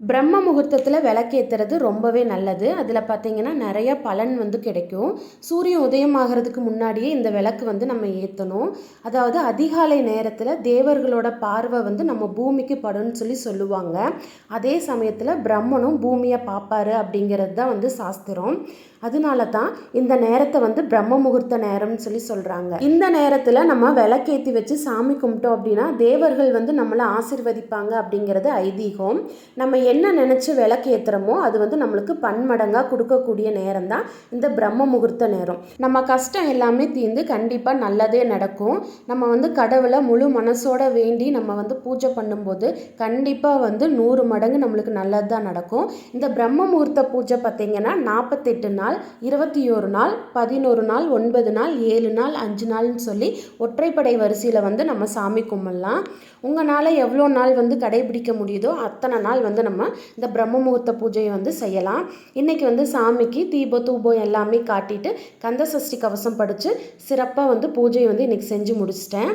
பிரம்ம முகூர்த்தத்தில் விளக்கேற்றுறது ரொம்பவே நல்லது. அதில் பார்த்திங்கன்னா நிறைய பலன் கிடைக்கும். சூரியன் உதயமாகிறதுக்கு முன்னாடியே இந்த விளக்கு நம்ம ஏற்றணும். அதாவது அதிகாலை நேரத்தில் தேவர்களோட பார்வை நம்ம பூமிக்கு படும்னு சொல்லுவாங்க. அதே சமயத்தில் பிரம்மனும் பூமியை பார்ப்பாரு அப்படிங்கிறது தான் சாஸ்திரம். அதனால தான் இந்த நேரத்தை பிரம்ம முகூர்த்த நேரம்னு சொல்கிறாங்க. இந்த நேரத்தில் நம்ம விளக்கேற்றி வச்சு சாமி கும்பிட்டோம் அப்படின்னா தேவர்கள் நம்மளை ஆசீர்வதிப்பாங்க அப்படிங்கிறது ஐதீகம். நம்ம என்ன நினச்சி விளக்கு ஏற்றுறோமோ அது நம்மளுக்கு பன்மடங்காக கொடுக்கக்கூடிய நேரம் தான் இந்த பிரம்ம முகூர்த்த நேரம். நம்ம கஷ்டம் எல்லாமே தீர்ந்து கண்டிப்பாக நல்லதே நடக்கும். நம்ம கடவுளை முழு மனசோட வேண்டி நம்ம பூஜை பண்ணும்போது கண்டிப்பாக 100 மடங்கு நம்மளுக்கு நல்லது தான் நடக்கும். இந்த பிரம்ம முகூர்த்த பூஜை பார்த்திங்கன்னா 48 நாள், 21 நாள், 11 நாள், 9 நாள், 7 நாள், 5 நாள்னு சொல்லி ஒற்றைப்படை வரிசையில் நம்ம சாமி கும்பிடலாம். உங்களால் எவ்வளோ நாள் கடைபிடிக்க முடியுதோ அத்தனை நாள் நம்ம இந்த பிரம்ம முகூர்த்த பூஜையை செய்யலாம். இன்றைக்கி சாமிக்கு தீபம் தூபம் எல்லாமே காட்டிட்டு கந்த சஷ்டி கவசம் படித்து சிறப்பாக பூஜையை இன்றைக்கி செஞ்சு முடிச்சிட்டேன்.